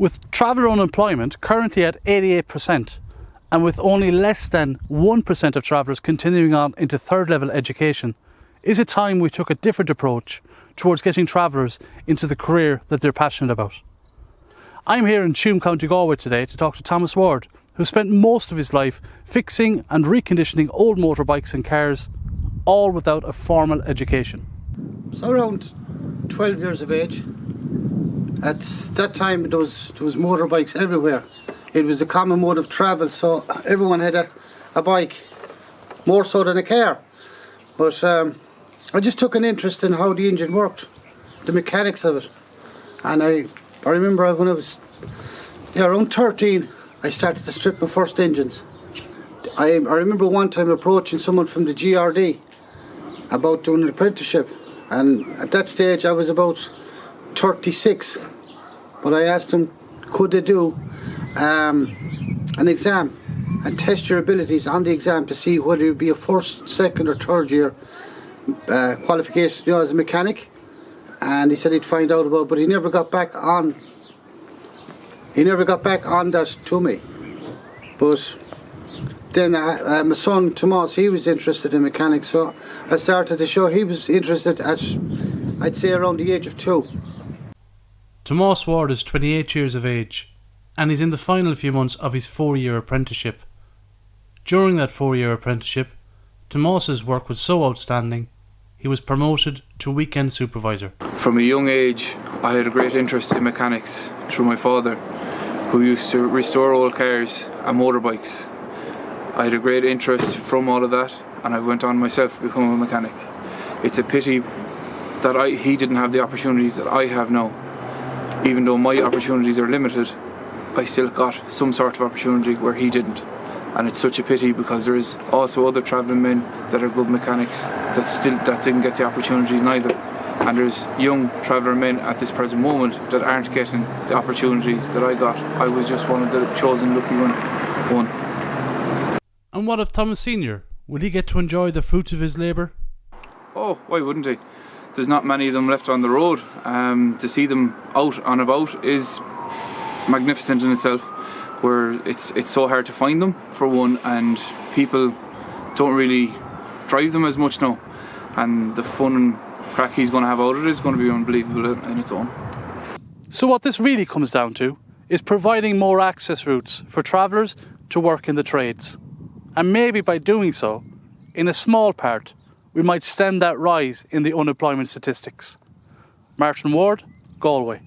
With traveller unemployment currently at 88%, and with only less than 1% of travellers continuing on into third level education, is it time we took a different approach towards getting travellers into the career that they're passionate about? I'm here in Tuam, County Galway today to talk to Tomás Ward, who spent most of his life fixing and reconditioning old motorbikes and cars, all without a formal education. So around 12 years of age, at that time there was motorbikes everywhere. It was the common mode of travel, so everyone had a bike, more so than a car. But I just took an interest in how the engine worked, the mechanics of it. And I remember when I was around 13, I started to strip my first engines. I remember one time approaching someone from the GRD about doing an apprenticeship, and at that stage I was about 36. But I asked them, could they do an exam and test your abilities on the exam to see whether you'd be a first, second or third year qualification, as a mechanic. And he said he'd find out about it, but he never got back on that to me. But then my son Tomás, he was interested in mechanics, so I started to show he was interested at, I'd say, around the age of 2. Tomás Ward is 28 years of age and he's in the final few months of his 4-year apprenticeship. During that 4-year apprenticeship, Tomás's work was so outstanding, he was promoted to weekend supervisor. From a young age, I had a great interest in mechanics through my father, who used to restore old cars and motorbikes. I had a great interest from all of that, and I went on myself to become a mechanic. It's a pity that he didn't have the opportunities that I have now. Even though my opportunities are limited, I still got some sort of opportunity where he didn't. And it's such a pity because there is also other travelling men that are good mechanics that didn't get the opportunities neither. And there's young traveller men at this present moment that aren't getting the opportunities that I got. I was just one of the chosen lucky one. And what of Thomas Senior? Will he get to enjoy the fruits of his labour? Oh, why wouldn't he? There's not many of them left on the road. To see them out and about is magnificent in itself, where it's so hard to find them, for one, and people don't really drive them as much now. And the fun and crack he's going to have out of it is going to be unbelievable in its own. So what this really comes down to is providing more access routes for travellers to work in the trades. And maybe by doing so, in a small part, we might stem that rise in the unemployment statistics. Martin Ward, Galway.